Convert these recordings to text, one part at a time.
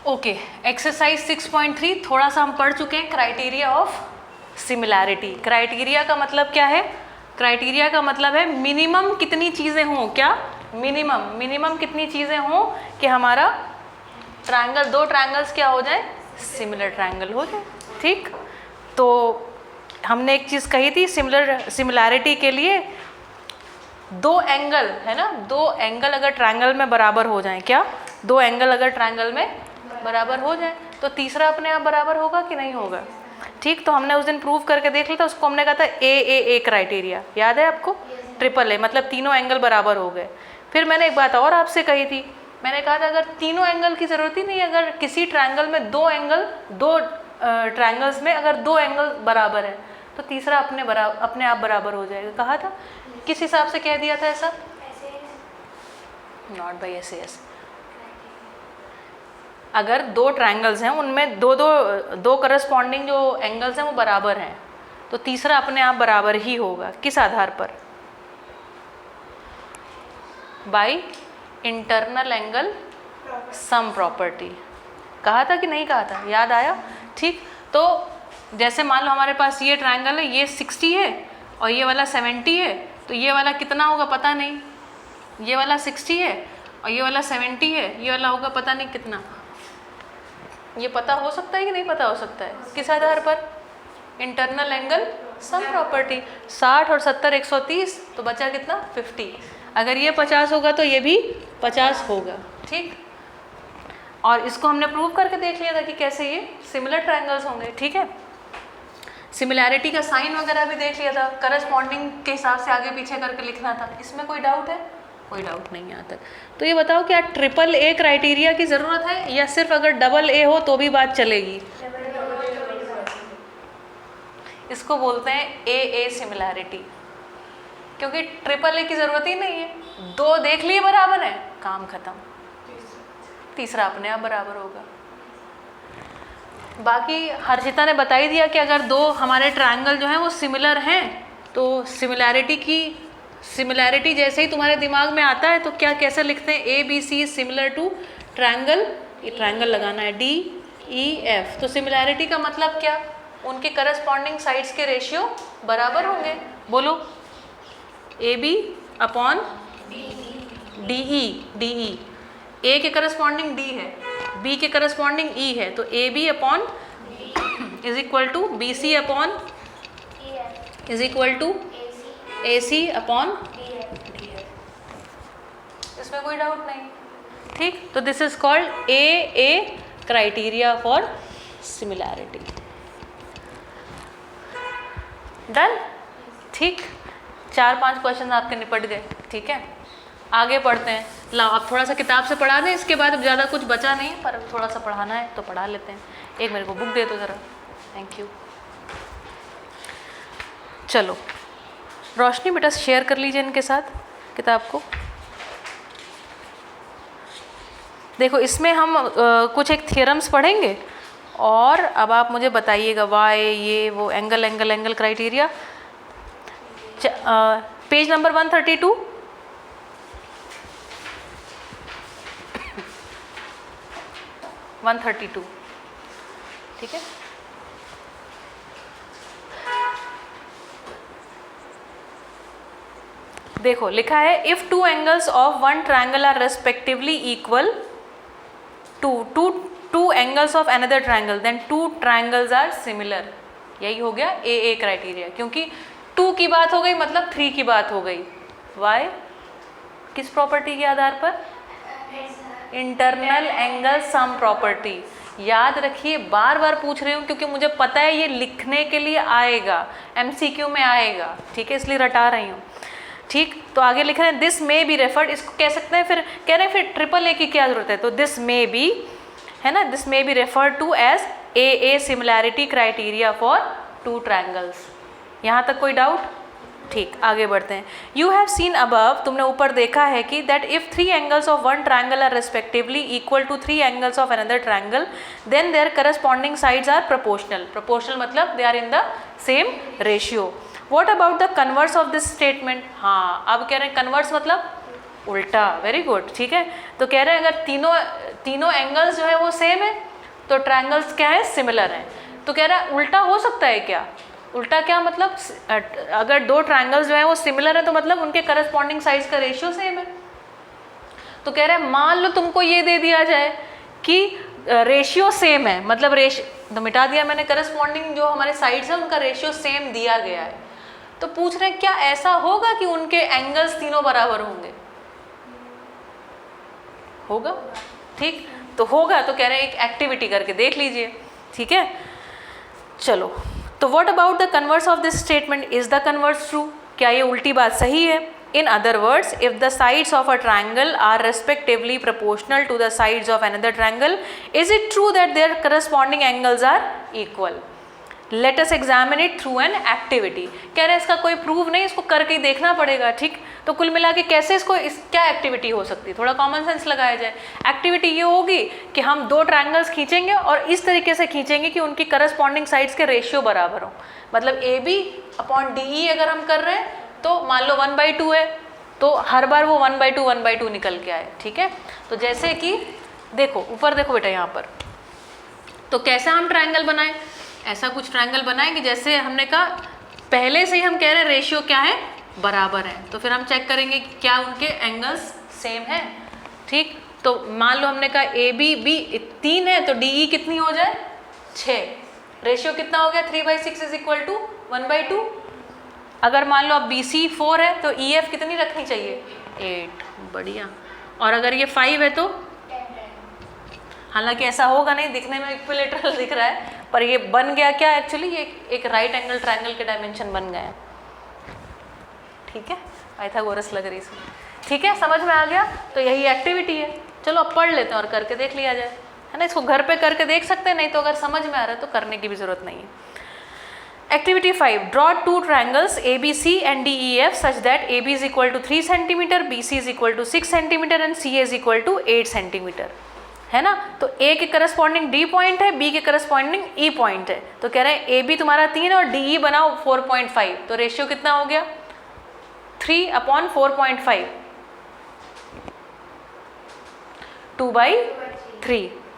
Okay, exercise 6.3 थोड़ा सा हम पढ़ चुके हैं, क्राइटेरिया ऑफ सिमिलैरिटी। क्राइटेरिया का मतलब क्या है? क्राइटेरिया का मतलब है मिनिमम कितनी चीज़ें हों, क्या मिनिमम कितनी चीज़ें हों कि हमारा ट्रायंगल, दो ट्रायंगल्स क्या हो जाए, सिमिलर ट्रायंगल हो जाए। ठीक, तो हमने एक चीज़ कही थी सिमिलैरिटी के लिए, दो एंगल है ना, दो एंगल अगर ट्रायंगल में बराबर हो जाएं, क्या दो एंगल अगर ट्रायंगल में बराबर हो जाए तो तीसरा अपने आप बराबर होगा कि नहीं होगा। ठीक, तो हमने उस दिन प्रूव करके देख लिया था, उसको हमने कहा था ए क्राइटेरिया, याद है आपको? ट्रिपल ए मतलब तीनों एंगल बराबर हो गए। फिर मैंने एक बात और आपसे कही थी, मैंने कहा था अगर तीनों एंगल की ज़रूरत ही नहीं, अगर किसी ट्रायंगल में दो ट्रायंगल्स में अगर दो एंगल बराबर है तो तीसरा अपने आप बराबर हो जाएगा। कहा था, किस हिसाब से कह दिया था ऐसा? नॉट बाई ऐसे अगर दो ट्रायंगल्स हैं उनमें दो करस्पॉन्डिंग जो एंगल्स हैं वो बराबर हैं तो तीसरा अपने आप बराबर ही होगा। किस आधार पर? By internal angle sum property. कहा था कि नहीं कहा था, याद आया? ठीक, तो जैसे मान लो हमारे पास ये ट्रायंगल है, ये 60 है और ये वाला 70 है, तो ये वाला कितना होगा पता नहीं, ये वाला 60 है और ये वाला 70 है, ये वाला होगा पता नहीं कितना। ये पता हो सकता है कि नहीं पता हो सकता है? किस आधार पर? Internal angle sum property. 60 और 70 130, तो बचा कितना? 50। अगर ये 50 होगा तो ये भी 50 होगा। ठीक, और इसको हमने प्रूव करके देख लिया था कि कैसे ये सिमिलर ट्रायंगल्स होंगे। ठीक है, सिमिलैरिटी का साइन वगैरह भी देख लिया था, करस्पॉन्डिंग के हिसाब से आगे पीछे करके लिखना था। इसमें कोई डाउट है? कोई डाउट नहीं यहाँ तक। तो ये बताओ, क्या ट्रिपल ए क्राइटेरिया की ज़रूरत है या सिर्फ अगर डबल ए हो तो भी बात चलेगी? इसको बोलते हैं ए सिमिलैरिटी, क्योंकि ट्रिपल ए की ज़रूरत ही नहीं है, दो देख लिए बराबर है, काम खत्म, तीसरा अपने आप बराबर होगा। बाकी हर्षिता ने बता ही दिया कि अगर दो हमारे ट्रायंगल जो हैं वो सिमिलर हैं तो सिमिलैरिटी जैसे ही तुम्हारे दिमाग में आता है तो क्या कैसे लिखते हैं? A B C similar to triangle, ये ट्रायंगल लगाना है डी ई एफ। तो सिमिलैरिटी का मतलब क्या? उनके करस्पॉन्डिंग साइड्स के रेशियो बराबर होंगे। बोलो, A B upon D E, A के करस्पॉन्डिंग डी है, बी के करस्पॉन्डिंग ई है, तो A B upon is equal to B C upon is equal to A C upon D F. इसमें कोई डाउट नहीं। ठीक, तो this is called a criteria for similarity. Done? ठीक, 4-5 क्वेश्चन आपके निपट गए। ठीक है, आगे पढ़ते हैं। लाओ आप थोड़ा सा किताब से पढ़ा दें, इसके बाद अब ज़्यादा कुछ बचा नहीं है, पर थोड़ा सा पढ़ाना है तो पढ़ा लेते हैं। एक मेरे को बुक दे दो ज़रा, थैंक यू। चलो रोशनी बेटा शेयर कर लीजिए इनके साथ किताब को। देखो इसमें हम कुछ एक थियरम्स पढ़ेंगे और अब आप मुझे बताइएगा वाई ये वो एंगल क्राइटेरिया। Page number 132। ठीक है, देखो लिखा है if two angles of one triangle are respectively equal to angles of another triangle then two triangles are similar. यही हो गया ए क्राइटेरिया, क्योंकि 2 की बात हो गई मतलब 3 की बात हो गई। वाई? किस प्रॉपर्टी के आधार पर? Internal angle sum property. याद रखिए, बार बार पूछ रही हूँ क्योंकि मुझे पता है ये लिखने के लिए आएगा, MCQ में आएगा। ठीक है, इसलिए रटा रही हूँ। ठीक, तो आगे लिख रहे हैं दिस मे बी रेफर्ड, इसको कह सकते हैं, फिर कह रहे हैं फिर ट्रिपल ए की क्या जरूरत है, तो दिस मे बी है ना, this may be referred to as a similarity criteria for 2 triangles. यहाँ तक कोई डाउट? ठीक, आगे बढ़ते हैं। यू हैव सीन अबव, तुमने ऊपर देखा है कि that if 3 angles of one triangle are respectively equal to 3 angles of another triangle then their corresponding sides are proportional. Proportional मतलब they are in the same ratio. What about the converse of this statement? हाँ, अब कह रहे हैं converse मतलब उल्टा, very good, ठीक है। तो कह रहे हैं अगर तीनों एंगल्स जो है वो सेम है तो ट्रायंगल्स क्या है, सिमिलर हैं। तो कह रहा है उल्टा हो सकता है क्या? उल्टा क्या मतलब, अगर दो ट्रायंगल्स जो है वो सिमिलर है तो मतलब उनके करस्पॉन्डिंग साइड्स का रेशियो सेम है। तो कह रहा है मान लो तुमको ये दे दिया जाए कि रेशियो सेम है, मतलब तो मिटा दिया मैंने, करस्पॉन्डिंग जो हमारे साइड्स है उनका रेशियो सेम दिया गया है, तो पूछ रहे हैं क्या ऐसा होगा कि उनके एंगल्स तीनों बराबर होंगे? होगा, ठीक, तो होगा। तो कह रहे हैं एक एक्टिविटी करके देख लीजिए, ठीक है। चलो, तो what about the converse of this statement, is the converse true? क्या ये उल्टी बात सही है? In other words, if the sides of a triangle are respectively proportional to the sides of another triangle, is it true that their corresponding angles are equal? Let us examine it through an activity. कह रहे हैं इसका कोई prove नहीं, इसको करके ही देखना पड़ेगा, ठीक। तो कुल मिला के कैसे इसको, क्या एक्टिविटी हो सकती है, थोड़ा कॉमन सेंस लगाया जाए। एक्टिविटी ये होगी कि हम दो ट्रायंगल्स खींचेंगे और इस तरीके से खींचेंगे कि उनकी करस्पॉन्डिंग साइड्स के रेशियो बराबर हो। मतलब AB अपॉन DE अगर हम कर रहे हैं तो मान लो 1/2 है, तो हर बार वो 1/2 निकल के आए, ठीक है। तो जैसे कि देखो ऊपर देखो बेटा यहाँ पर, तो कैसे हम ट्रायंगल बनाएं, ऐसा कुछ ट्रायंगल बनाएं कि जैसे हमने कहा पहले से ही हम कह रहे हैं रेशियो क्या है, बराबर है, तो फिर हम चेक करेंगे कि क्या उनके एंगल्स सेम है, ठीक। तो मान लो हमने कहा ABB 3 है तो DE कितनी हो जाए, 6। रेशियो कितना हो गया, 3/6 इज इक्वल टू 1/2। अगर मान लो अब BC 4 है तो EF कितनी रखनी चाहिए, 8, बढ़िया। और अगर ये 5 है तो, हालांकि ऐसा होगा नहीं, दिखने में इक्विलेटरल दिख रहा है, पर ये बन गया क्या एक्चुअली, ये एक राइट एंगल ट्रायंगल के डायमेंशन बन गए, ठीक है। पाइथागोरस लग रही इसमें, ठीक है, समझ में आ गया। तो यही एक्टिविटी है। चलो अब पढ़ लेते हैं और करके देख लिया जाए, है ना। इसको घर पे करके देख सकते हैं, नहीं तो अगर समझ में आ रहा है तो करने की भी जरूरत नहीं है। Activity 5. Draw two triangles ABC and DEF such that AB is equal to 3 cm, BC is equal to 6 cm and CA is equal to 8 cm, है ना। तो A के करस्पॉन्डिंग D पॉइंट है, B के करस्पॉन्डिंग E पॉइंट है। तो कह रहे हैं AB तुम्हारा 3 और DE बनाओ 4.5, तो रेशियो कितना हो गया, 3/4.5,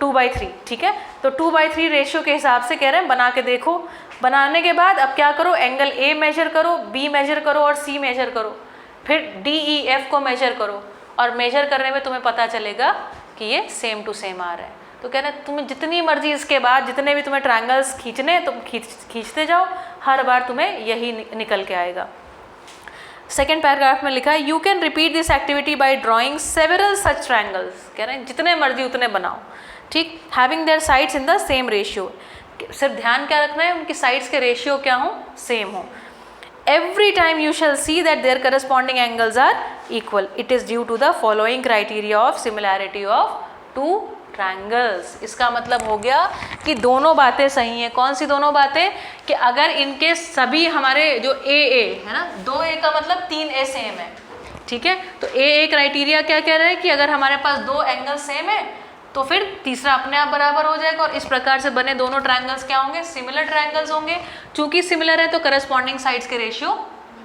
2/3, ठीक है। तो 2/3 रेशियो के हिसाब से कह रहे हैं बना के देखो। बनाने के बाद अब क्या करो, एंगल A मेजर करो, B मेजर करो और C मेजर करो, फिर DEF को मेजर करो, और मेजर करने में तुम्हें पता चलेगा कि ये सेम टू सेम आ रहा है। तो कह रहे हैं तुम्हें जितनी मर्जी इसके बाद जितने भी तुम्हें ट्रायंगल्स खींचने हैं तुम खींचते जाओ, हर बार तुम्हें यही निकल के आएगा। सेकेंड पैराग्राफ में लिखा है you can repeat this activity by drawing several such triangles. कह रहे हैं जितने मर्जी उतने बनाओ, ठीक, having their sides in the same ratio. सिर्फ ध्यान क्या रखना है, उनकी साइड्स के रेशियो क्या हो, सेम हो। Every time you shall see that their corresponding angles are equal, it is due to the following criteria of similarity of two triangles. इसका मतलब हो गया कि दोनों बातें सही हैं। कौन सी दोनों बातें, कि अगर इनके सभी हमारे जो AA है ना, 2A का मतलब 3A सेम है, ठीक है। तो AA क्राइटेरिया क्या कह रहा है कि अगर हमारे पास दो एंगल सेम है तो फिर तीसरा अपने आप बराबर हो जाएगा, और इस प्रकार से बने दोनों ट्रायंगल्स क्या होंगे, सिमिलर ट्रायंगल्स होंगे। चूंकि सिमिलर है तो करस्पॉन्डिंग साइड्स के रेशियो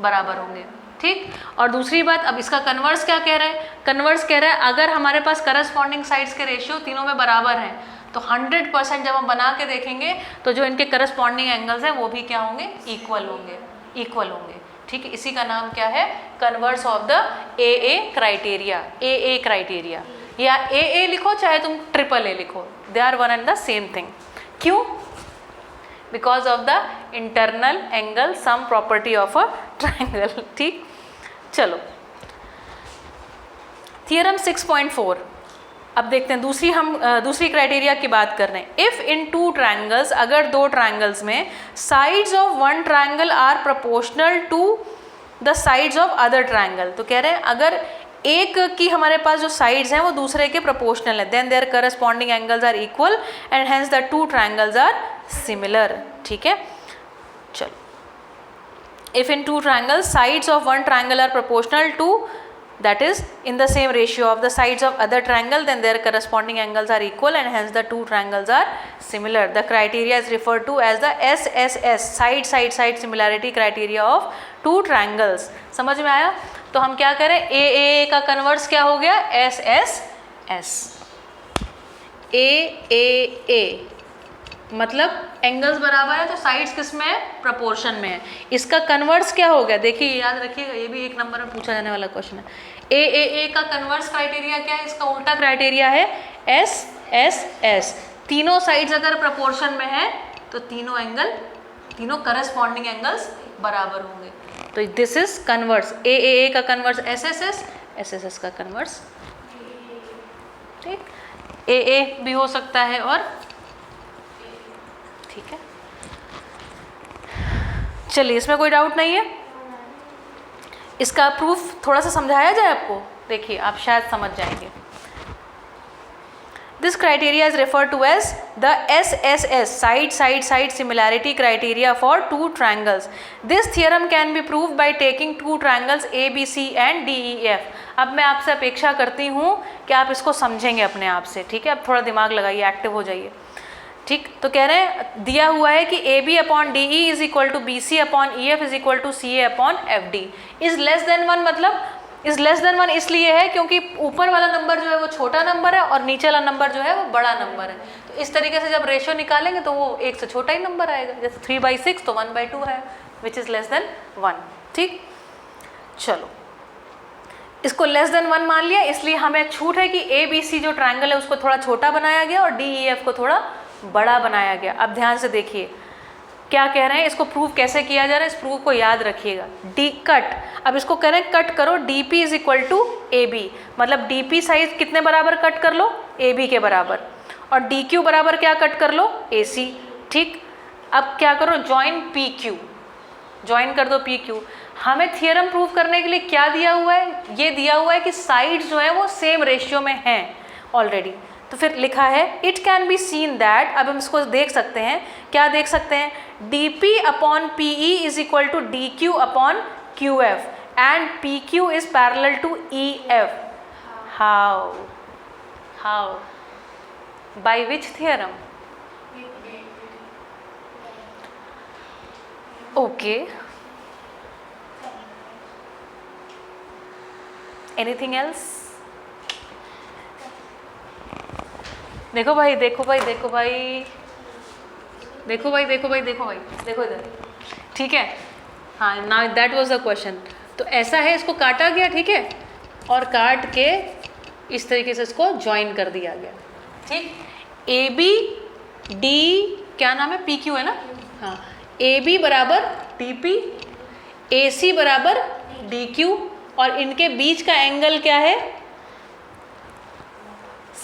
बराबर होंगे, ठीक। और दूसरी बात, अब इसका कन्वर्स क्या कह रहा है, कन्वर्स कह रहा है अगर हमारे पास करस्पॉन्डिंग साइड्स के रेशियो तीनों में बराबर हैं तो 100% जब हम बना के देखेंगे तो जो इनके करस्पॉन्डिंग एंगल्स हैं वो भी क्या होंगे, इक्वल होंगे, ठीक है। इसी का नाम क्या है, converse of the AA criteria, या AA लिखो चाहे तुम AAA लिखो, they are one and the same thing. क्यों, because of the internal angle sum property of a triangle, ठीक। चलो थियरम 6.4 अब देखते हैं। दूसरी क्राइटेरिया की बात कर रहे हैं। इफ इन टू ट्रायंगल्स, अगर दो ट्रायंगल्स में sides of one triangle are proportional to the sides of other triangle, तो कह रहे हैं अगर एक की हमारे पास जो साइड्स हैं वो दूसरे के प्रोपोर्शनल है, then their corresponding angles are equal and hence the two triangles are similar, ठीक है। चलो, if in two triangles sides of one triangle are proportional to, that is in the same ratio of the sides of other triangle, then their corresponding angles are equal and hence the two triangles are similar. The criteria is referred to as the SSS, side similarity criteria of two triangles. समझ में आया। तो हम क्या करें, ए का converse क्या हो गया, एस एस एस। ए मतलब एंगल्स बराबर है तो साइड्स किस में है, प्रोपोर्शन में है। इसका कन्वर्स क्या हो गया, देखिए याद रखिएगा, ये भी एक नंबर में पूछा जाने वाला क्वेश्चन है। ए का कन्वर्स क्राइटेरिया क्या है, इसका उल्टा क्राइटेरिया है एस एस एस। तीनों साइड्स अगर प्रोपोर्शन में है तो तीनों करस्पॉन्डिंग एंगल्स बराबर होंगे। तो दिस इज कन्वर्स, ए का कन्वर्स एस एस एस का कन्वर्स, ठीक, ए भी हो सकता है और, ठीक है। चलिए इसमें कोई डाउट नहीं है। इसका प्रूफ थोड़ा सा समझाया जाए आपको, देखिए आप शायद समझ जाएंगे। This criteria is referred to as the SSS, side similarity criteria for two triangles. This theorem can be proved by taking two triangles ABC and DEF. अब मैं आपसे अपेक्षा करती हूँ कि आप इसको समझेंगे अपने आप से, ठीक है। अब थोड़ा दिमाग लगाइए, एक्टिव हो जाइए, ठीक। तो कह रहे हैं दिया हुआ है कि AB upon DE is equal to BC upon EF is equal to CA upon FD is less than 1। मतलब इज लेस देन 1 इसलिए है क्योंकि ऊपर वाला नंबर जो है वो छोटा नंबर है और नीचे वाला नंबर जो है वो बड़ा नंबर है। तो इस तरीके से जब रेशियो निकालेंगे तो वो एक से छोटा ही नंबर आएगा, जैसे 3/6 तो 1/2 है, विच इज़ लेस देन 1, ठीक। चलो इसको लेस देन 1 मान लिया, इसलिए हमें छूट है कि ABC जो ट्रायंगल है उसको थोड़ा छोटा बनाया गया और DEF को थोड़ा बड़ा बनाया गया। अब ध्यान से देखिए क्या कह रहे हैं, इसको प्रूव कैसे किया जा रहा है, इस प्रूव को याद रखिएगा। डी कट, अब इसको कह रहे हैं कट करो DP is equal to AB, मतलब DP साइज कितने बराबर कट कर लो, AB के बराबर, और DQ बराबर क्या कट कर लो, AC, ठीक। अब क्या करो, ज्वाइन PQ, ज्वाइन कर दो PQ। हमें थियरम प्रूव करने के लिए क्या दिया हुआ है, ये दिया हुआ है कि साइड्स जो है वो सेम रेशियो में हैं ऑलरेडी। तो फिर लिखा है it can be seen that, अब हम इसको देख सकते हैं, क्या देख सकते हैं, DP upon PE is equal to DQ upon QF and PQ is parallel to EF। How by which theorem, okay, anything else. देखो भाई देखो भाई देखो भाई देखो भाई देखो भाई देखो भाई देखो इधर, ठीक है। हाँ, now that was the question. तो ऐसा है, इसको काटा गया, ठीक है, और काट के इस तरीके से इसको ज्वाइन कर दिया गया, ठीक। AB D क्या नाम है, PQ है ना, हाँ, AB बराबर DP, AC बराबर DQ, और इनके बीच का एंगल क्या है,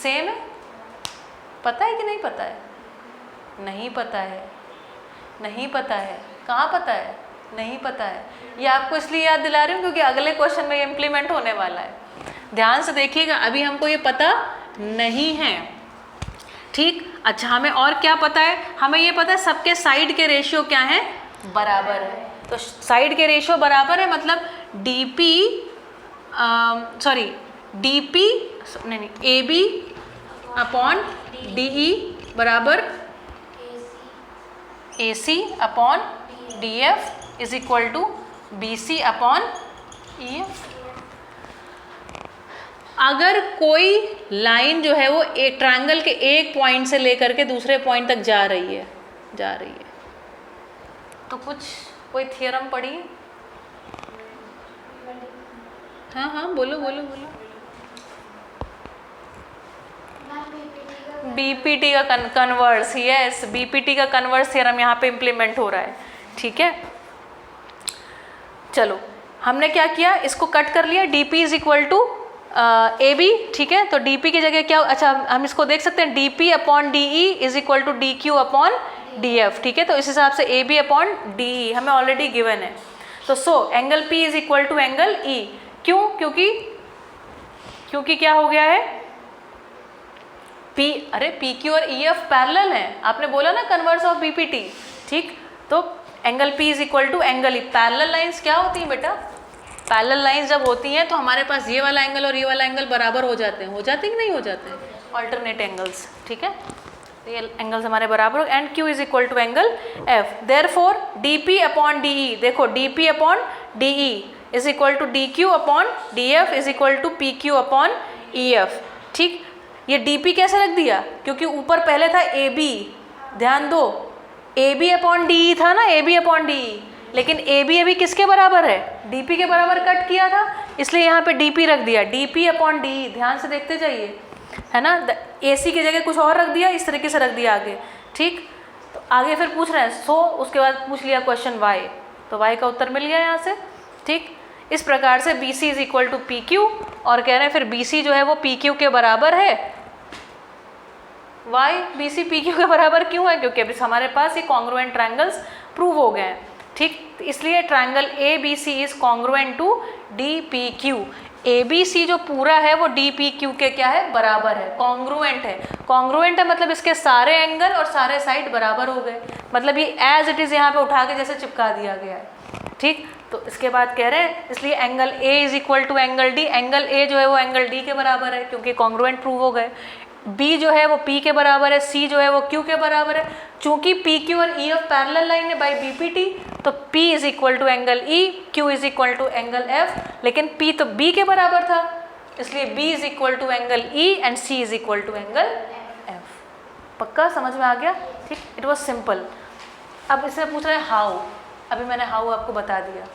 सेम है। पता है कि नहीं पता है, नहीं पता है, नहीं पता है, कहाँ पता है, नहीं पता है। ये आपको इसलिए याद दिला रही हूँ क्योंकि अगले क्वेश्चन में ये इम्प्लीमेंट होने वाला है। ध्यान से देखिएगा, अभी हमको ये पता नहीं है, ठीक। अच्छा, हमें और क्या पता है, हमें ये पता है सबके साइड के रेशियो क्या है, बराबर है। तो साइड के रेशियो बराबर है, मतलब AB अपॉन DE बराबर AC upon DF is equal to BC upon EF। अगर कोई लाइन जो है वो एक ट्रायंगल के एक पॉइंट से लेकर के दूसरे पॉइंट तक जा रही है तो कोई थियरम पढ़िए। हाँ बोलो। BPT का कन्वर्स, यस, BPT का कन्वर्स थियरम यहाँ पे इम्प्लीमेंट हो रहा है, ठीक है। चलो हमने क्या किया, इसको कट कर लिया, DP is equal to AB, ठीक है। तो DP की जगह क्या, अच्छा हम इसको देख सकते हैं, DP upon DE is equal to DQ upon DF, ठीक है। तो इस हिसाब से AB अपॉन DE हमें ऑलरेडी गिवन है। तो angle P is equal to angle E, क्यों, क्योंकि क्या हो गया है, PQ और EF पैरेलल हैं, आपने बोला ना कन्वर्स ऑफ BPT, ठीक। तो angle P is equal to angle E। Parallel lines क्या होती हैं बेटा, पैरेलल लाइंस जब होती हैं तो हमारे पास ये वाला एंगल और ये वाला एंगल बराबर हो जाते हैं कि नहीं हो जाते हैं, ऑल्टरनेट एंगल्स, ठीक है। ये एंगल्स हमारे बराबर, and Q is equal to angle F। Therefore DP upon DE, देखो DP upon DE is equal to D Q upon D F is equal to P Q upon E F. ठीक, ये D P कैसे रख दिया, क्योंकि ऊपर पहले था ए बी, ध्यान दो A B upon D E था ना, A B upon D E, लेकिन ए बी अभी किसके बराबर है, डी पी के बराबर कट किया था, इसलिए यहाँ पे डी पी रख दिया, डी पी अपॉन डी ई। ध्यान से देखते जाइए, है ना, ए सी की जगह कुछ और रख दिया, इस तरीके से रख दिया आगे। ठीक, तो आगे फिर पूछ रहे हैं सो, उसके बाद पूछ लिया क्वेश्चन वाई, तो वाई का उत्तर मिल गया यहाँ से। ठीक, इस प्रकार से B C is equal to P Q, और कह रहे हैं फिर बी सी जो है वो पी क्यू के बराबर है। Why B C P Q के बराबर क्यों है, क्योंकि अभी हमारे पास ये कॉन्ग्रुएंट ट्रायंगल्स प्रूव हो गए हैं। ठीक, इसलिए triangle A B C is congruent to D P Q. A B C जो पूरा है वो डी पी क्यू के क्या है, बराबर है, कॉन्ग्रुएंट है। कॉन्ग्रुएंट है मतलब इसके सारे एंगल और सारे साइड बराबर हो गए, मतलब ये एज इट इज़ यहाँ पे उठा के जैसे चिपका दिया गया है। ठीक, तो इसके बाद कह रहे हैं इसलिए angle A is equal to angle D, angle A जो है वो एंगल डी के बराबर है क्योंकि कॉन्ग्रुएंट प्रूव हो गए। बी जो है वो पी के बराबर है, सी जो है वो क्यू के बराबर है। चूंकि पी क्यू और ई एफ पैरेलल लाइन है बाई बी पी टी, तो P is equal to angle E, Q is equal to angle F, लेकिन P तो B के बराबर था, इसलिए B is equal to angle E and C is equal to angle F। पक्का समझ में आ गया? ठीक, इट वॉज सिंपल। अब इससे पूछ रहे हैं हाउ, अभी मैंने हाउ आपको बता दिया।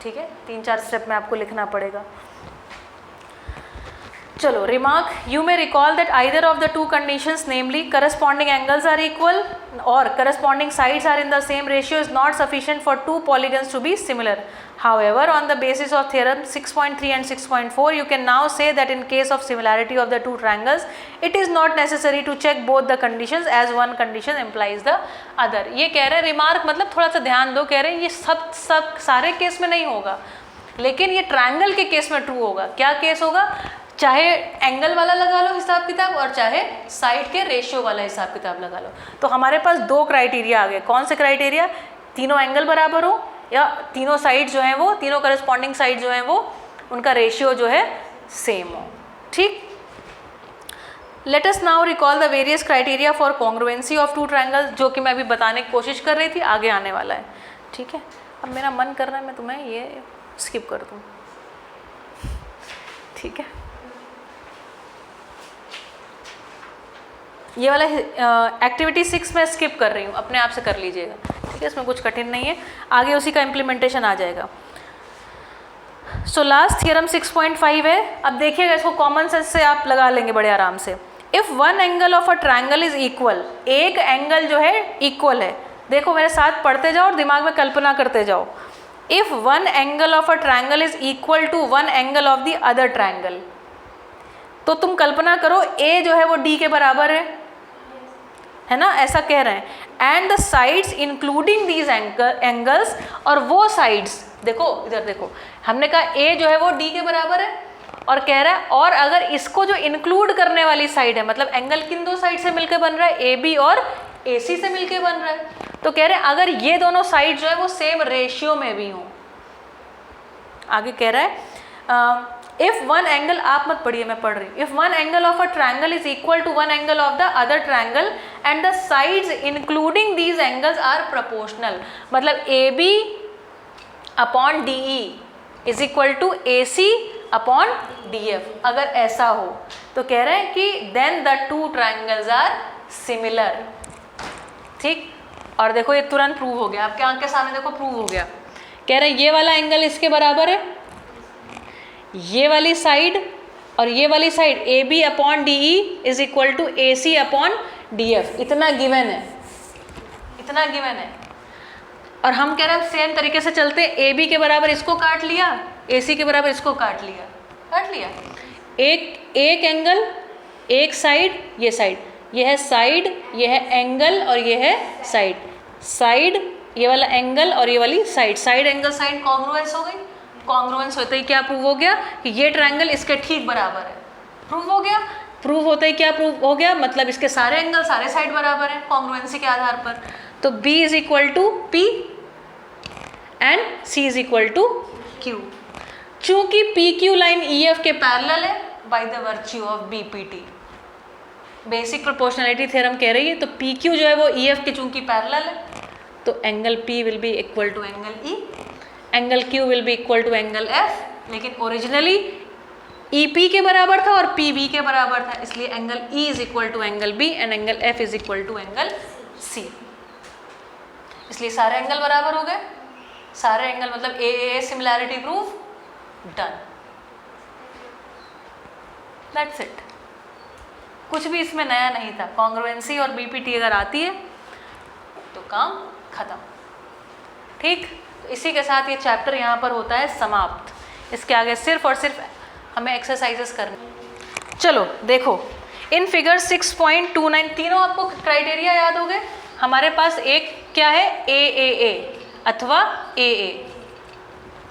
ठीक है, 3-4 स्टेप में आपको लिखना पड़ेगा। चलो, remark, you may recall that either of the two conditions namely corresponding angles are equal और corresponding sides are in the same ratio is not sufficient for two polygons to be similar. However, on the basis of theorem 6.3 and 6.4, you can now say that in case of similarity of the two triangles, it is not necessary to check both the conditions as one condition implies the other. ये कह रहे हैं, remark मतलब थोड़ा सा ध्यान दो, कह रहे हैं ये सब सारे केस में नहीं होगा, लेकिन ये ट्रायंगल के केस में ट्रू होगा. क्या केस होगा? चाहे एंगल वाला लगा लो हिसाब किताब और चाहे साइड के रेशियो वाला हिसाब किताब लगा लो. तो हमारे पास दो क्राइटेरिया आ गए. कौन से क्राइटेरिया? तीनों एंगल बराबर हो या तीनों साइड जो हैं वो, तीनों करस्पॉन्डिंग साइड जो हैं वो, उनका रेशियो जो है सेम हो. ठीक, let us now recall the various criteria for congruency of two triangles, जो कि मैं अभी बताने की कोशिश कर रही थी, आगे आने वाला है. ठीक है, अब मेरा मन कर रहा है मैं तुम्हें ये स्किप कर दूँ. ठीक है, ये वाला एक्टिविटी 6 में स्किप कर रही हूँ, अपने आप से कर लीजिएगा. ठीक है, इसमें कुछ कठिन नहीं है, आगे उसी का इम्प्लीमेंटेशन आ जाएगा. सो लास्ट थियरम 6.5 है. अब देखिएगा, इसको कॉमन सेंस से आप लगा लेंगे बड़े आराम से. If one angle of a triangle is equal, एक एंगल जो है इक्वल है. देखो मेरे साथ पढ़ते जाओ और दिमाग में कल्पना करते जाओ. If one angle of a triangle is equal to one angle of the other triangle, तो तुम कल्पना करो ए जो है वो डी के बराबर है ना, ऐसा कह रहे हैं. And the sides including these angles, और वो साइड्स, देखो इधर देखो, हमने कहा ए जो है वो डी के बराबर है, और कह रहा है और अगर इसको जो इंक्लूड करने वाली साइड है, मतलब एंगल किन दो साइड से मिलकर बन रहा है, ए बी और ए सी से मिलकर बन रहा है, तो कह रहे हैं अगर ये दोनों साइड जो है वो सेम रेशियो में भी हों. आगे कह रहा है इफ वन एंगल, आप मत पढ़िए मैं पढ़ रही हूँ. If one angle of a triangle is equal to one angle of the other triangle and the sides including these angles are proportional, मतलब A B upon D E is equal to A C upon D F. अगर ऐसा हो तो कह रहे हैं कि then the two triangles are similar. ठीक, और देखो ये तुरंत प्रूव हो गया, आपके आंख के सामने देखो प्रूव हो गया. कह रहे हैं ये वाला एंगल इसके बराबर है, ये वाली साइड और ये वाली side A B upon D E is equal to A C upon D F. इतना गिवन है, इतना गिवन है. और हम कह रहे हैं सेम तरीके से चलते, ए बी के बराबर इसको काट लिया, ए सी के बराबर इसको काट लिया, काट लिया. एक एंगल, एक साइड, ये साइड, ये है साइड, ये है एंगल और ये है साइड. साइड, ये वाला एंगल और ये वाली side, side angle side congruence हो गई. कॉन्ग्रुएंस होते ही क्या प्रूव हो गया कि ये ट्रायंगल इसके ठीक बराबर है. प्रूव हो गया. प्रूव होते ही क्या प्रूव हो गया, मतलब इसके सारे एंगल सारे साइड बराबर हैं कॉन्ग्रुएंसी के आधार पर. तो B is equal to P and C is equal to Q. चूंकि PQ लाइन EF के पैरेलल है by the virtue of BPT, basic proportionality theorem कह रही है. तो PQ जो है वो EF के चूंकि पैरेलल है, तो angle P will be equal to angle E angle Q will be equal to angle F, लेकिन ओरिजिनली EP के बराबर था और PB के बराबर था, इसलिए angle E is equal to angle B and angle F is equal to angle C। इसलिए सारे एंगल बराबर हो गए, सारे एंगल मतलब AAA similarity proof done, that's it. कुछ भी इसमें नया नहीं था। कॉन्ग्रुएंसी और BPT अगर आती है तो काम खत्म, ठीक। तो इसी के साथ ये चैप्टर यहाँ पर होता है समाप्त। इसके आगे सिर्फ और सिर्फ हमें एक्सरसाइजेस करनी। चलो देखो, इन फिगर 6.29 तीनों आपको क्राइटेरिया याद हो गए। हमारे पास एक क्या है, AAA अथवा AA,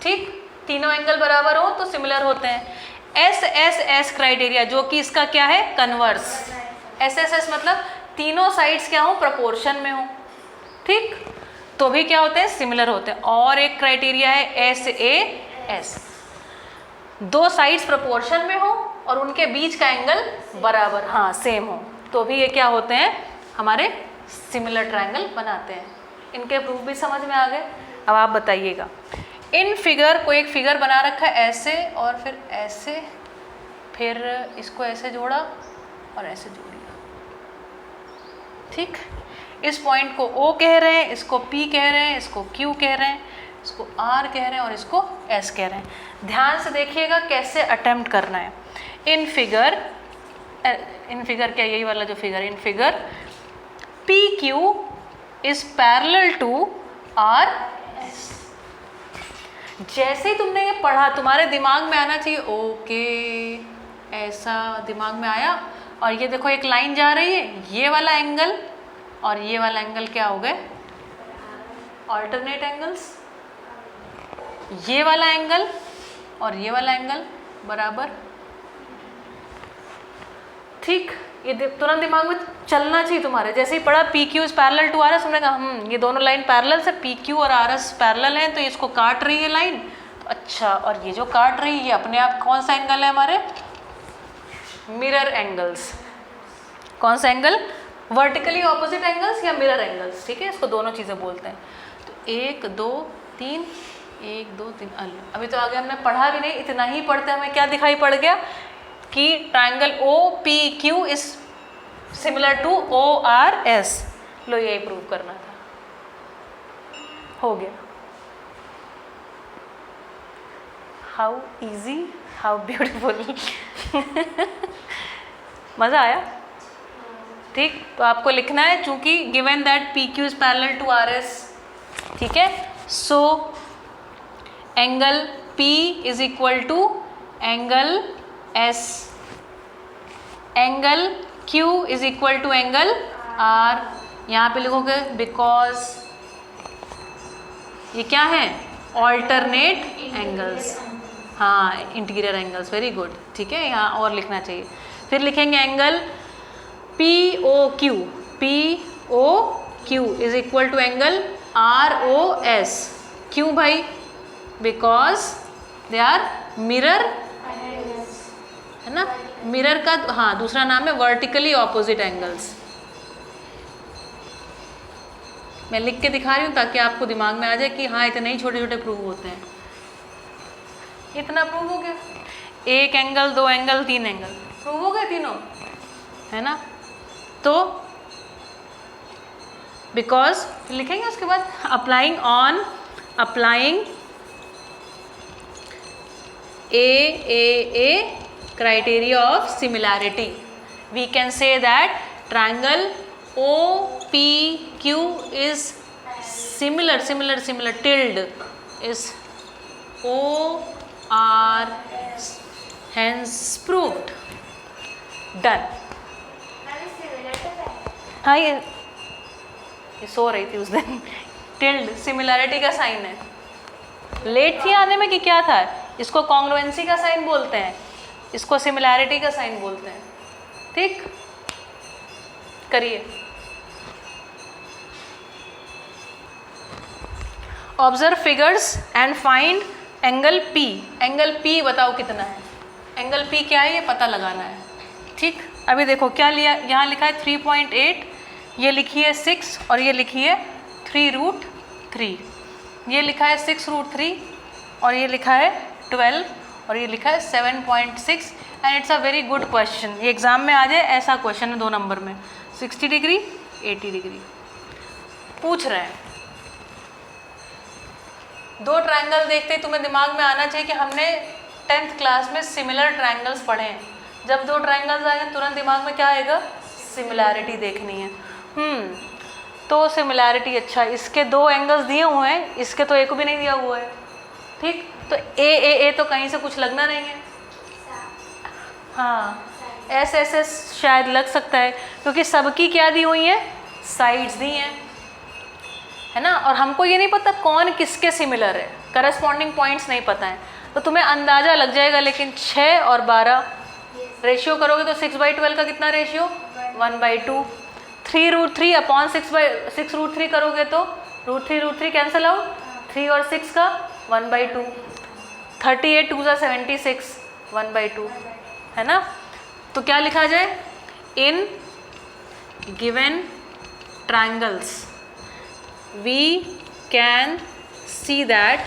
ठीक। तीनों एंगल बराबर हो तो सिमिलर होते हैं। SSS क्राइटेरिया जो कि इसका क्या है, कन्वर्स। SSS मतलब तीनों साइड्स क्या हो, प्रपोर्शन में हो, ठीक, तो भी क्या होते हैं, सिमिलर होते हैं। और एक क्राइटेरिया है SAS, दो साइड्स प्रपोर्शन में हो और उनके बीच का एंगल बराबर, हाँ सेम हो, तो भी ये क्या होते हैं, हमारे सिमिलर ट्रायंगल बनाते हैं। इनके प्रूफ भी समझ में आ गए। अब आप बताइएगा, इन फिगर को एक फिगर बना रखा है ऐसे और फिर ऐसे, फिर इसको ऐसे जोड़ा और ऐसे जोड़ दिया, ठीक। इस पॉइंट को O कह रहे हैं, इसको P कह रहे हैं, इसको Q कह रहे हैं, इसको R कह रहे हैं और इसको S कह रहे हैं। ध्यान से देखिएगा कैसे अटेम्प्ट करना है। इन फिगर क्या, यही वाला जो फिगर है, in figure PQ is parallel to RS। जैसे ही तुमने ये पढ़ा तुम्हारे दिमाग में आना चाहिए, ओके ऐसा दिमाग में आया। और ये देखो एक लाइन जा रही है, ये वाला एंगल और ये वाला एंगल क्या हो गए, ऑल्टरनेट एंगल्स। ये वाला एंगल और ये वाला एंगल बराबर, ठीक। ये तुरंत दिमाग में चलना चाहिए तुम्हारे। जैसे ही पढ़ा PQ is parallel to RS, हमने कहा ये दोनों लाइन पैरेलल से, PQ और RS पैरेलल हैं, तो इसको काट रही है लाइन, तो अच्छा। और ये जो काट रही है अपने आप कौन सा एंगल है, हमारे मिरर एंगल्स। कौन सा एंगल, वर्टिकली ऑपोजिट एंगल्स या मिरर एंगल्स, ठीक है, इसको दोनों चीज़ें बोलते हैं। तो 1 2 3, 1 2 3, अभी तो आगे हमने पढ़ा भी नहीं, इतना ही पढ़ते हमें क्या दिखाई पड़ गया कि triangle OPQ is similar to ORS। लो यही प्रूव करना था, हो गया। How easy, how beautiful. मज़ा आया, ठीक। तो आपको लिखना है, चूंकि given that PQ is parallel to RS, ठीक है, so angle P is equal to angle S, angle Q is equal to angle R। यहाँ पे लिखोगे बिकॉज ये क्या है, ऑल्टरनेट एंगल्स, हाँ इंटीरियर एंगल्स, वेरी गुड, ठीक है। यहाँ और लिखना चाहिए। फिर लिखेंगे angle POQ, POQ is equal to angle ROS। क्यों भाई, बिकॉज दे आर मिरर, है ना, मिरर का हाँ दूसरा नाम है वर्टिकली ऑपोजिट एंगल्स। मैं लिख के दिखा रही हूँ ताकि आपको दिमाग में आ जाए कि हाँ इतने ही छोटे छोटे प्रूव होते हैं। इतना प्रूव हो गया, एक एंगल, दो एंगल, तीन एंगल प्रूव हो गए तीनों, है ना। तो बिकॉज लिखेंगे उसके बाद applying AAA criteria of similarity, we can say that triangle OPQ is similar tilde is ORS, hence proved, done। हाँ ये सो रही थी उस दिन। टिल्ड सिमिलैरिटी का साइन है, लेट थी आने में कि क्या था, इसको कॉन्ग्रुएंसी का साइन बोलते हैं, इसको सिमिलैरिटी का साइन बोलते हैं, ठीक। करिए, observe figures and find angle P। Angle P बताओ कितना है, एंगल P क्या है ये पता लगाना है, ठीक। अभी देखो क्या लिया, यहाँ लिखा है 3.8, ये लिखी है 6 और ये लिखी है 3√3। ये लिखा है 6√3, और ये लिखा है 12 और ये लिखा है 7.6 and it's a very good question. ये एग्जाम में आ जाए ऐसा क्वेश्चन है 2 नंबर में, 60 डिग्री 80 डिग्री पूछ रहे हैं। 2 ट्रायंगल देखते ही तुम्हें दिमाग में आना चाहिए कि हमने 10th क्लास में सिमिलर ट्रायंगल्स पढ़े हैं। जब 2 ट्रायंगल्स आएंगे तुरंत दिमाग में क्या आएगा, सिमिलैरिटी देखनी है। तो सिमिलैरिटी, अच्छा इसके 2 एंगल्स दिए हुए हैं, इसके तो एक भी नहीं दिया हुआ है, ठीक, तो ए तो कहीं से कुछ लगना नहीं है। हाँ, एस शायद लग सकता है क्योंकि सबकी क्या दी हुई है, साइड्स दी हैं, है ना। और हमको ये नहीं पता कौन किसके सिमिलर है, करस्पॉन्डिंग पॉइंट्स नहीं पता है, तो तुम्हें अंदाज़ा लग जाएगा। लेकिन 6 और 12 रेशियो करोगे तो 6/12 का कितना रेशियो, 1/2। 3√3 अपॉन 6√3 करोगे तो √3 कैंसिल आउट, 3 और 6 का 1/2। 38 2 ज़ा 76, 1/2, है ना। तो क्या लिखा जाए, in given triangles we can see that,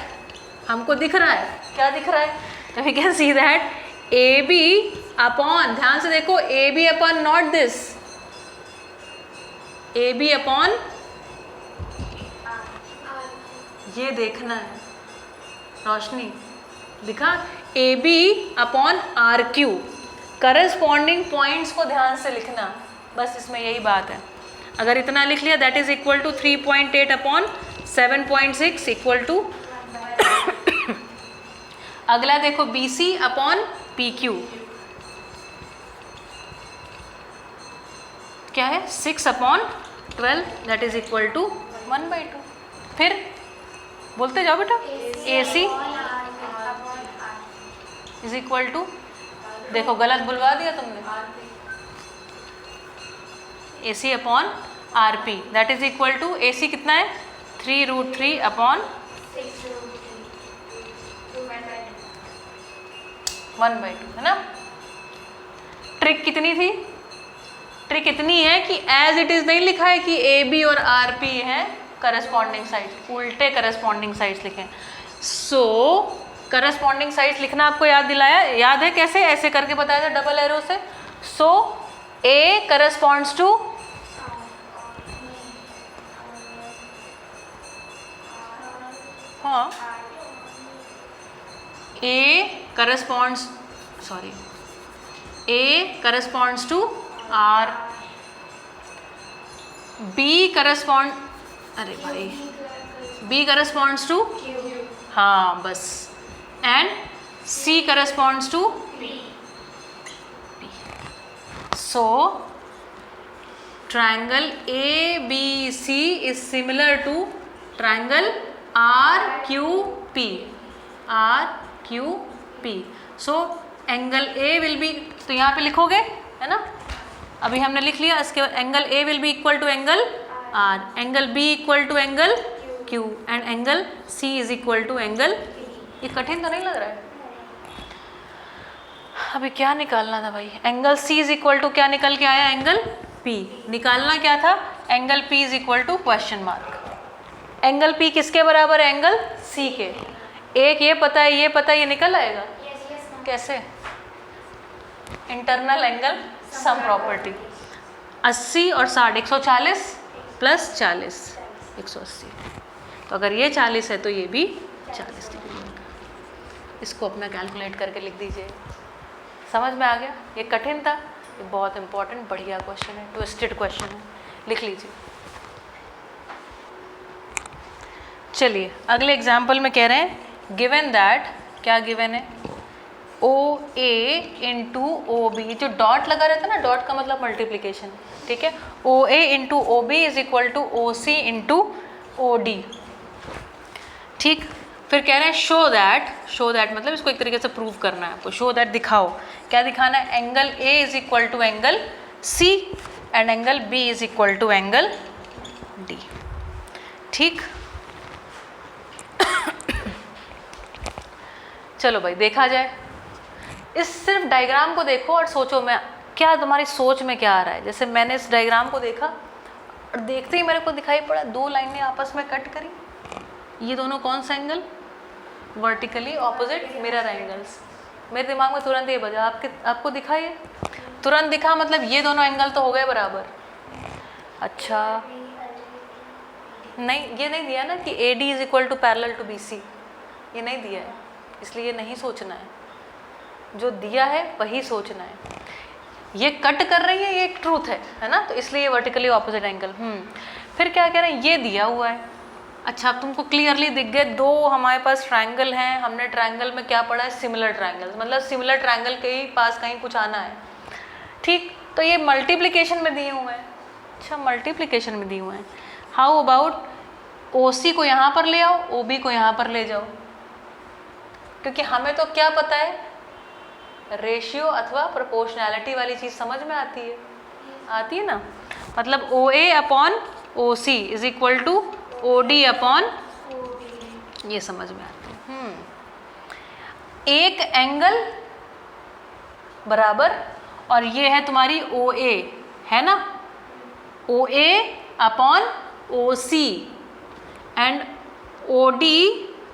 हमको दिख रहा है, क्या दिख रहा है, we can see that AB upon, ध्यान से देखो, AB upon not this, AB upon, ये देखना है रोशनी, दिखा, AB upon RQ, corresponding points को ध्यान से लिखना, बस इसमें यही बात है। अगर इतना लिख लिया that is equal to 3.8 upon 7.6 equal to अगला देखो BC अपॉन PQ, क्या है, 6 upon 12 that is equal to 1/2। फिर बोलते जाओ बेटा, AC इज इक्वल टू, देखो गलत बुलवा दिया तुमने, AC upon RP that is equal to, AC कितना है, 3√3 अपॉन 1/2, है ना। ट्रिक कितनी थी, ट्रिक इतनी है कि एज इट इज नहीं लिखा है कि AB और RP है करस्पॉन्डिंग साइड्स, उल्टे करस्पॉन्डिंग साइड्स लिखे। सो करस्पॉन्डिंग साइड्स लिखना आपको याद दिलाया, याद है कैसे, ऐसे करके बताया था डबल एरो से। सो A करस्पॉन्ड्स टू, हाँ, A corresponds, sorry, A corresponds to R, B correspond, अरे भाई, B corresponds to, हाँ बस, and C corresponds to P. So triangle ABC is similar to triangle RQP, RQP. So angle A will be, तो यहाँ पे लिखोगे, है ना, अभी हमने लिख लिया, इसके angle A will be equal to angle R, angle B equal to angle Q and angle C is equal to angle, ये कठिन तो नहीं लग रहा है। अभी क्या निकालना था भाई, angle C is equal to क्या निकल के आया, एंगल P, निकालना क्या था, angle P is equal to question mark. Angle P किसके बराबर है, एंगल C के, एक ये पता है, ये पता है, ये निकल आएगा, कैसे, इंटरनल एंगल सम प्रॉपर्टी, 80 और 60, 140 प्लस 40 180, तो अगर ये 40 है तो ये भी 40 डिग्री होगा। इसको अपना कैलकुलेट करके लिख दीजिए, समझ में आ गया, ये कठिन था, ये बहुत इंपॉर्टेंट बढ़िया क्वेश्चन है, ट्विस्टेड क्वेश्चन है, लिख लीजिए। चलिए अगले एग्जाम्पल में कह रहे हैं, गिवन दैट, क्या गिवन है, OA इंटू OB, जो डॉट लगा रहता है ना, डॉट का मतलब मल्टीप्लिकेशन, ठीक है, OA into OB is equal to OC into OD, ठीक। फिर कह रहे हैं शो दैट मतलब इसको एक तरीके से प्रूव करना है आपको, शो दैट दिखाओ, क्या दिखाना है, angle A is equal to angle C and angle B is equal to angle D, ठीक। चलो भाई देखा जाए, इस सिर्फ डायग्राम को देखो और सोचो, मैं क्या तुम्हारी सोच में क्या आ रहा है। जैसे मैंने इस डायग्राम को देखा और देखते ही मेरे को दिखाई पड़ा 2 लाइनें आपस में कट करी, ये दोनों कौन सा angle, vertically opposite mirror angles. मेरे दिमाग में तुरंत ये बजा, आपको दिखा, ये तुरंत दिखा, मतलब ये दोनों एंगल तो हो गए बराबर। अच्छा नहीं, ये नहीं दिया ना कि AD is equal to parallel to BC, ये नहीं दिया है, इसलिए ये नहीं सोचना है, जो दिया है वही सोचना है। ये कट कर रही है, ये एक ट्रूथ है ना, तो इसलिए ये वर्टिकली ऑपोजिट एंगल। फिर क्या कह रहे हैं, ये दिया हुआ है। अच्छा अब तुमको क्लियरली दिख गए, दो हमारे पास ट्रायंगल हैं, हमने ट्रायंगल में क्या पढ़ा है, सिमिलर ट्रायंगल, मतलब सिमिलर ट्रायंगल के ही पास कहीं कुछ आना है। ठीक, तो ये मल्टीप्लिकेशन में दिए हुए हैं। अच्छा मल्टीप्लिकेशन में दिए हुए हैं। हाउ अबाउट OC को यहाँ पर ले आओ, OB को यहाँ पर ले जाओ, क्योंकि हमें तो क्या पता है, रेशियो अथवा प्रोपोर्शनैलिटी वाली चीज़ समझ में आती है ना। मतलब OA upon OC is equal to OD upon, ये समझ में आती है। एक एंगल बराबर, और ये है तुम्हारी OA, है ना, OA upon OC and OD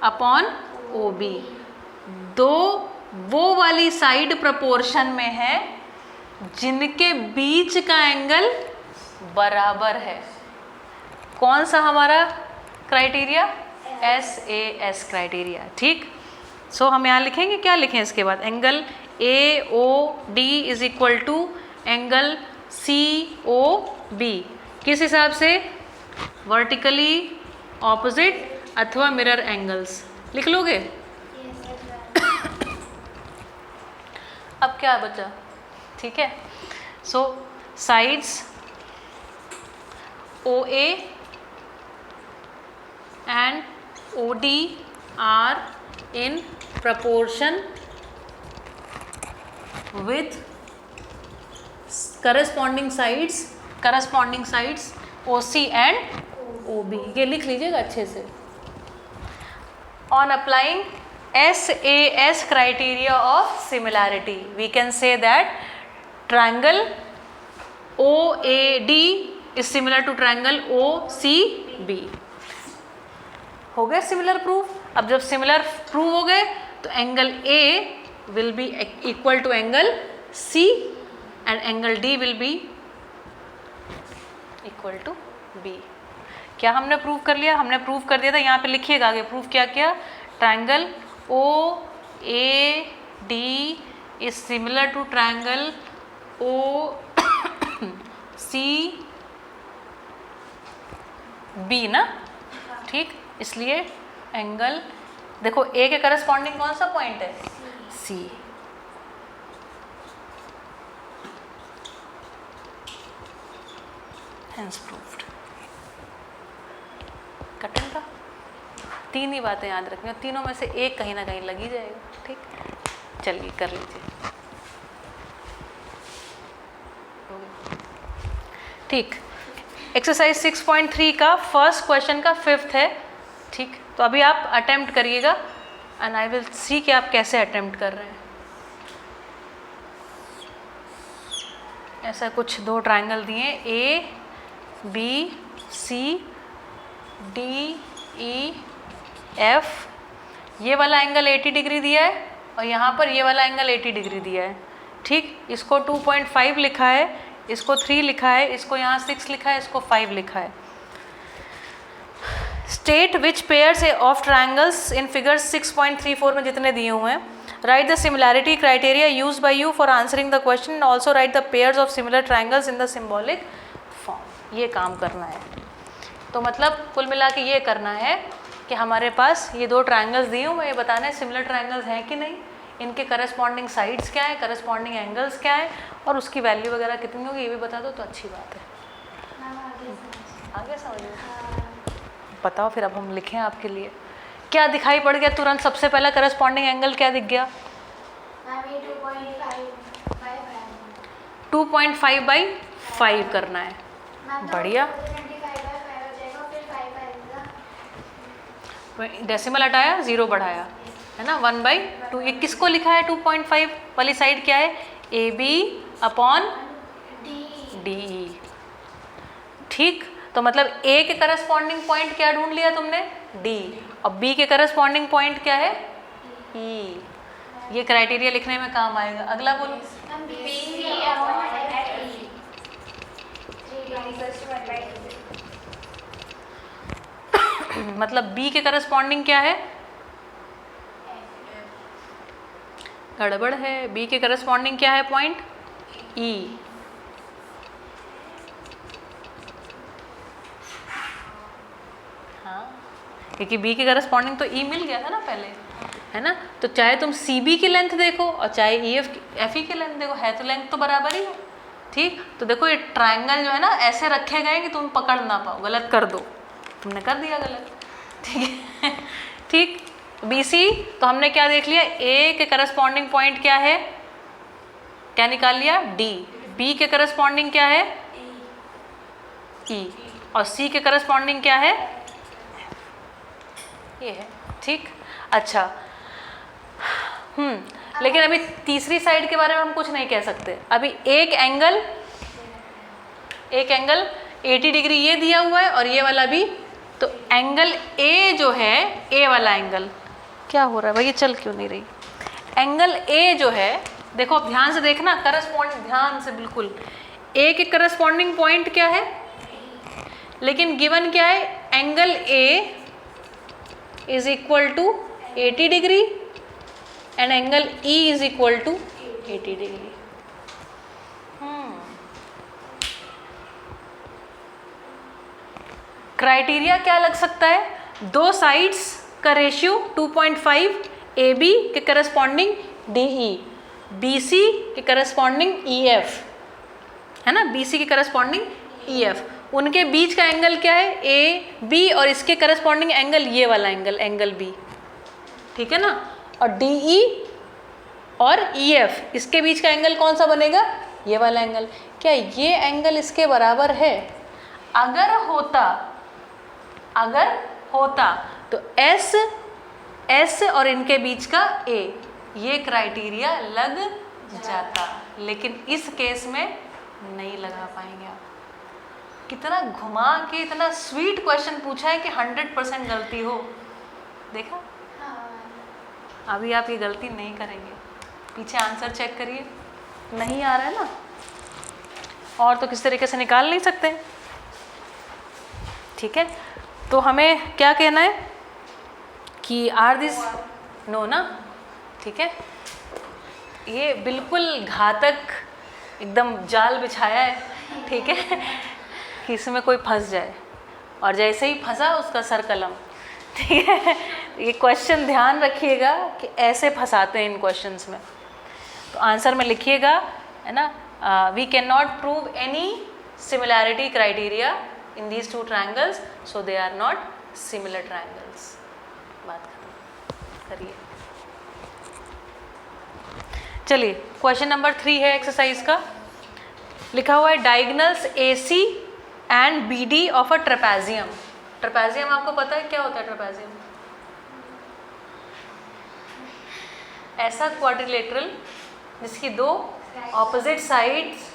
upon OB, दो वो वाली साइड प्रोपोर्शन में है जिनके बीच का एंगल बराबर है। कौन सा हमारा क्राइटेरिया, SAS क्राइटेरिया। ठीक, सो हम यहाँ लिखेंगे, क्या लिखें इसके बाद, angle AOD is equal to angle COB, किस हिसाब से, वर्टिकली ऑपोजिट अथवा मिरर एंगल्स। लिख लोगे? अब क्या बचा, ठीक है। So sides OA and OD are in proportion with corresponding sides OC and OB, ये लिख लीजिएगा अच्छे से। On applying SAS criteria of similarity, we can say that triangle OAD is similar to triangle OCB। हो गया similar proof. अब जब similar prove हो गए तो angle A will be equal to angle C and angle D will be equal to B। क्या हमने prove कर लिया, हमने प्रूव कर दिया था। यहाँ पे लिखिएगा आगे प्रूफ क्या किया, triangle OAD is similar to triangle OCB ना, ठीक। इसलिए एंगल देखो A के करस्पॉन्डिंग कौन सा पॉइंट है, C। Hence proved। कठिन था, तीन ही बातें याद रखनी और तीनों में से एक कहीं ना कहीं लगी जाएगा। ठीक, चलिए कर लीजिए। ठीक, एक्सरसाइज 6.3 का फर्स्ट क्वेश्चन का 5th है। ठीक, तो अभी आप अटेम्प्ट करिएगा एंड आई विल सी कि आप कैसे अटेम्प्ट कर रहे हैं। ऐसा कुछ दो ट्रायंगल दिए ABCDEF, ये वाला एंगल 80 डिग्री दिया है और यहाँ पर ये वाला एंगल 80 डिग्री दिया है। ठीक, इसको 2.5 लिखा है, इसको 3 लिखा है, इसको यहाँ 6 लिखा है, इसको 5 लिखा है। State which pairs of triangles in figure 6.34 में जितने दिए हुए हैं, right the similarity criteria use by you for answering the question, also right the pairs of similar triangles in the symbolic form. ये काम करना है। तो मतलब कुल मिला के ये करना है कि हमारे पास ये दो ट्रायंगल्स दिए हुए, ये बताना है सिमिलर ट्रायंगल्स हैं कि नहीं, इनके करस्पॉन्डिंग साइड्स क्या है, करस्पॉन्डिंग एंगल्स क्या है और उसकी वैल्यू वगैरह कितनी होगी ये भी बता दो तो अच्छी बात है। आगे समझिए, बताओ फिर अब हम लिखें आपके लिए। क्या दिखाई पड़ गया तुरंत, सबसे पहला करस्पॉन्डिंग एंगल क्या दिख गया, 2.5/5 करना है। बढ़िया, डेसिमल हटाया, 0 बढ़ाया, है ना, 1/2। ये किसको लिखा है, 2.5 वाली साइड क्या है, AB/DE। ठीक, तो मतलब A के करस्पॉन्डिंग पॉइंट क्या ढूंढ लिया तुमने, D, और B के करस्पॉन्डिंग पॉइंट क्या है, ई। ये क्राइटेरिया लिखने में काम आएगा। अगला बोलो। मतलब बी के करस्पॉन्डिंग क्या है? गड़बड़ है। बी के करस्पॉन्डिंग क्या है पॉइंट? ई। हाँ, क्योंकि बी के करस्पॉन्डिंग तो ई मिल गया था ना पहले, है ना। तो चाहे तुम सी बी की लेंथ देखो और चाहे ई एफ ई की लेंथ देखो, है तो लेंथ तो बराबर ही है। ठीक, तो देखो ये ट्रायंगल जो है ना ऐसे रखे गए कि तुम पकड़ ना पाओ, गलत कर दो, तुमने कर दिया गलत। ठीक है। ठीक, बी सी तो हमने क्या देख लिया, ए के करस्पॉन्डिंग पॉइंट क्या है, क्या निकाल लिया? डी। बी के करस्पॉन्डिंग क्या है? ई। और सी के करस्पॉन्डिंग क्या है? ये है। ठीक, अच्छा। लेकिन अभी तीसरी साइड के बारे में हम कुछ नहीं कह सकते। अभी एक एंगल 80 डिग्री ये दिया हुआ है और ये वाला भी, तो एंगल ए जो है, ए वाला एंगल, क्या हो रहा है भाई, ये चल क्यों नहीं रही? एंगल ए जो है, देखो ध्यान से देखना, करस्पॉन्डिंग, ध्यान से बिल्कुल, ए के करस्पॉन्डिंग पॉइंट क्या है, लेकिन गिवन क्या है, angle A is equal to 80 degree and angle E is equal to 80 degree. Criteria क्या लग सकता है? दो साइड्स का रेशियो 2.5, ए बी के corresponding D E, B C के करस्पॉन्डिंग ई एफ, है ना, बी सी के करस्पॉन्डिंग ई एफ, उनके बीच का एंगल क्या है, ए बी, और इसके करस्पॉन्डिंग एंगल ये वाला एंगल, एंगल बी, ठीक है ना। और डी ई और ई एफ, इसके बीच का एंगल कौन सा बनेगा, ये वाला एंगल। क्या ये एंगल इसके बराबर है? अगर होता तो एस और इनके बीच का ए, ये क्राइटेरिया लग जाता, लेकिन इस केस में नहीं लगा पाएंगे आप। कितना घुमा के इतना स्वीट क्वेश्चन पूछा है कि 100% गलती हो, देखा। अभी आप ये गलती नहीं करेंगे, पीछे आंसर चेक करिए, नहीं आ रहा है ना, और तो किस तरीके से निकाल नहीं सकते। ठीक है, तो हमें क्या कहना है कि आर दिस नो ना, ठीक है। ये बिल्कुल घातक एकदम जाल बिछाया है, ठीक है, कि इसमें कोई फंस जाए, और जैसे ही फंसा उसका सर कलम, ठीक है। ये क्वेश्चन ध्यान रखिएगा कि ऐसे फंसाते हैं इन क्वेश्चंस में। तो आंसर में लिखिएगा, है ना, we can not prove any similarity criteria in these two triangles, so they are not similar triangles. बात करिए। चलिए, क्वेश्चन नंबर 3 है एक्सरसाइज का। लिखा हुआ है diagonals AC and BD of a trapezium. Trapezium आपको पता है क्या होता है? ट्रेपेजियम ऐसा क्वाड्रिलेटरल जिसकी दो ऑपोजिट साइड्स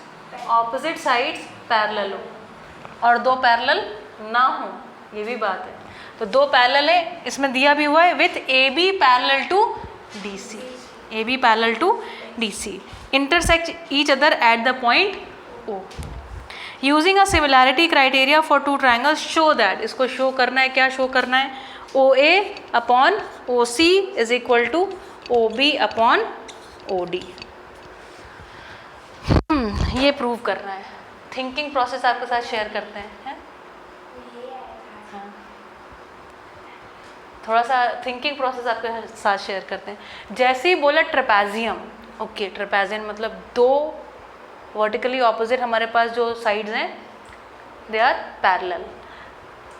पैरेलल हो और दो पैरेलल ना हो, ये भी बात है। तो दो पैरेलल है, इसमें दिया भी हुआ है with AB parallel to DC, AB parallel to DC intersect each other at the point O. Using a similarity criteria for two triangles, show that, इसको शो करना है, क्या शो करना है, OA upon OC is equal to OB upon OD। ये prove करना है। Thinking process आपके साथ शेयर करते हैं, हाँ। थोड़ा सा थिंकिंग प्रोसेस आपके साथ शेयर करते हैं। जैसे ही बोला ट्रेपेजियम, ओके, ट्रेपेजियम मतलब दो वर्टिकली ऑपोजिट हमारे पास जो साइड्स हैं दे आर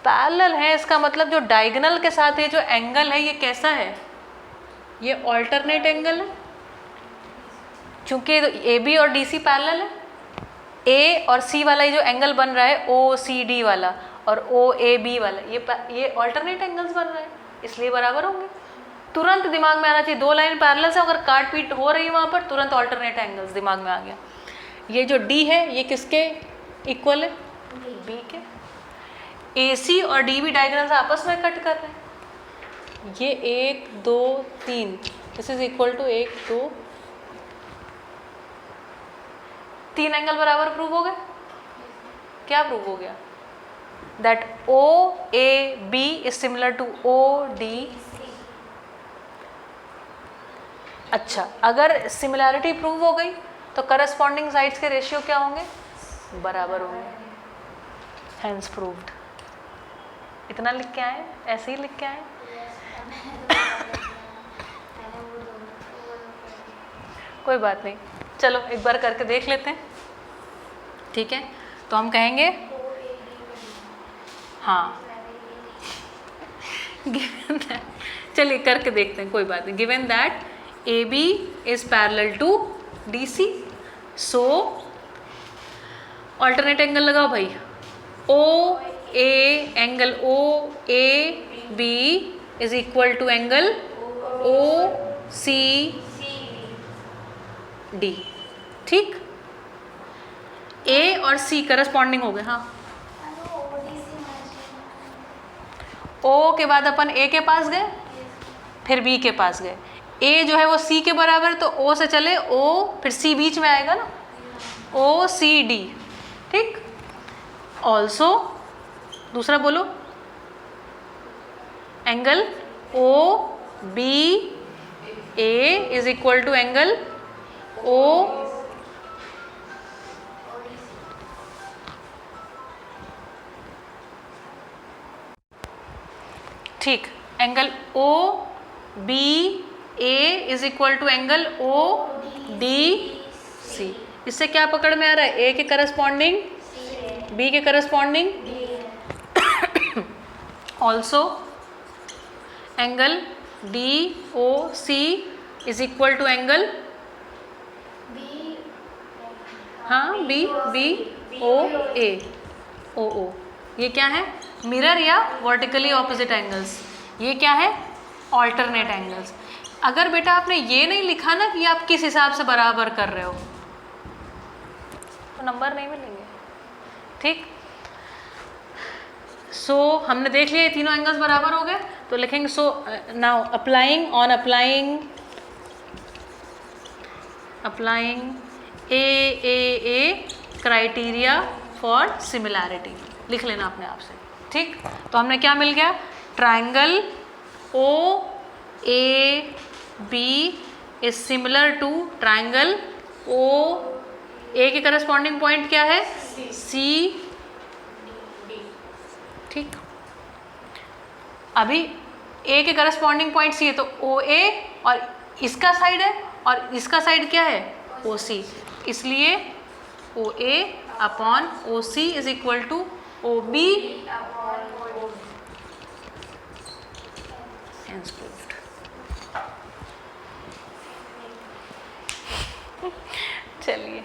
पैरेलल है। इसका मतलब जो डायगोनल के साथ ये जो एंगल है ये कैसा है, ये ऑल्टरनेट एंगल है, क्योंकि AB और DC पैरेलल है। A और C वाला ये जो एंगल बन रहा है OCD वाला और OAB वाला, ये ऑल्टरनेट एंगल्स बन रहे हैं, इसलिए बराबर होंगे। तुरंत दिमाग में आना चाहिए, दो लाइन पैरेलल से अगर काट पीट हो रही है वहाँ पर, तुरंत ऑल्टरनेट एंगल्स दिमाग में आ गया। ये जो D है ये किसके इक्वल है, B के। AC और DB डायगोनल आपस में कट कर रहे हैं, ये 1 2 3 this is equal to 1 2 3 angle बराबर प्रूव हो गए। क्या प्रूव हो गया? That OAB is similar to ODC। अच्छा, अगर सिमिलैरिटी प्रूव हो गई तो करस्पॉन्डिंग साइड्स के रेशियो क्या होंगे? बराबर होंगे। Hence proved. इतना लिख के आए, ऐसे ही लिख के आए। कोई बात नहीं, चलो एक बार करके देख लेते हैं। ठीक है, तो हम कहेंगे हाँ चलिए करके देखते हैं, कोई बात नहीं। Given that AB is parallel to DC, so alternate angle लगाओ भाई। OA angle OAB is equal to angle OCD। ठीक, A और C करस्पॉन्डिंग हो गए। हाँ, O के बाद अपन A के पास गए, फिर B के पास गए। A जो है वो C के बराबर, तो O से चले O, फिर C बीच में आएगा ना, OCD। ठीक, ऑल्सो दूसरा बोलो, angle OBA is equal to angle O ठीक, angle OBA is equal to angle ODC। इससे क्या पकड़ में आ रहा है? A के करस्पॉन्डिंग B के corresponding, also angle DOC is equal to angle हाँ BOA OO। ये क्या है? मिरर या वर्टिकली ऑपोजिट एंगल्स। ये क्या है? Alternate angles. अगर बेटा आपने ये नहीं लिखा ना कि आप किस हिसाब से बराबर कर रहे हो, तो नंबर नहीं मिलेंगे। ठीक, सो हमने देख लिया ये तीनों एंगल्स बराबर हो गए, तो लिखेंगे so now applying AAA criteria for similarity. लिख लेना अपने आप से। ठीक, तो हमने क्या मिल गया? Triangle OAB is similar to triangle OA के करस्पॉन्डिंग पॉइंट क्या है? C। ठीक, अभी A के करस्पॉन्डिंग पॉइंट C है, तो OA और इसका साइड है और इसका साइड क्या है? OC। इसलिए OA upon OC is equal to OB। Hence proved। चलिए।